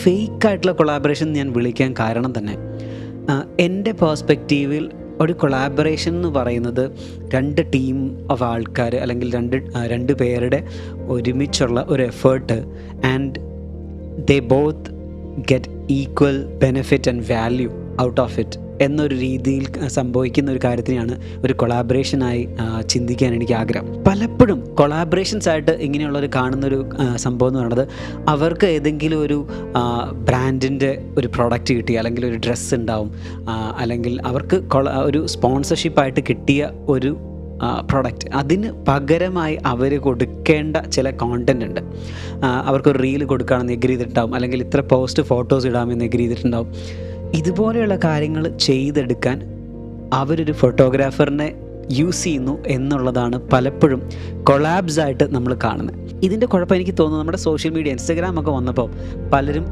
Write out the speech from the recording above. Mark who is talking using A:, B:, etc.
A: ഫേക്കായിട്ടുള്ള collaboration ഞാൻ വിളിക്കാൻ കാരണം തന്നെ എൻ്റെ പേഴ്സ്പെക്റ്റീവിൽ ഒരു കൊളാബറേഷൻ എന്ന് പറയുന്നത് രണ്ട് ടീം ഓഫ് ആൾക്കാർ അല്ലെങ്കിൽ രണ്ട് പേരുടെ ഒരുമിച്ചുള്ള ഒരു effort and they both get equal benefit and value out of it എന്നൊരു രീതിയിൽ സംഭവിക്കുന്ന ഒരു കാര്യത്തിനെയാണ് ഒരു കൊളാബറേഷനായി ചിന്തിക്കാൻ എനിക്ക് ആഗ്രഹം. പലപ്പോഴും കൊളാബറേഷൻസ് ആയിട്ട് ഇങ്ങനെയുള്ളൊരു കാണുന്നൊരു സംഭവം എന്ന് പറയുന്നത് അവർക്ക് ഏതെങ്കിലും ഒരു ബ്രാൻഡിൻ്റെ ഒരു പ്രോഡക്റ്റ് കിട്ടി, അല്ലെങ്കിൽ ഒരു ഡ്രസ്സ് ഉണ്ടാവും, അല്ലെങ്കിൽ അവർക്ക് ഒരു സ്പോൺസർഷിപ്പായിട്ട് കിട്ടിയ ഒരു പ്രൊഡക്റ്റ്, അതിന് പകരമായി അവർ കൊടുക്കേണ്ട ചില കോണ്ടൻ്റ് ഉണ്ട്. അവർക്കൊരു റീല് കൊടുക്കുകയാണെന്ന് എഗ്രി ചെയ്തിട്ടുണ്ടാവും, അല്ലെങ്കിൽ ഇത്ര പോസ്റ്റ് ഫോട്ടോസ് ഇടാമെന്ന് എഗ്രി ചെയ്തിട്ടുണ്ടാവും. ഇതുപോലെയുള്ള കാര്യങ്ങൾ ചെയ്തെടുക്കാൻ അവരൊരു ഫോട്ടോഗ്രാഫറിനെ യൂസ് ചെയ്യുന്നു എന്നുള്ളതാണ് പലപ്പോഴും കൊളാബ്സ് ആയിട്ട് നമ്മൾ കാണുന്നത്. ഇതിൻ്റെ കുഴപ്പം എനിക്ക് തോന്നുന്നു നമ്മുടെ സോഷ്യൽ മീഡിയ ഇൻസ്റ്റഗ്രാം ഒക്കെ വന്നപ്പോൾ പലരും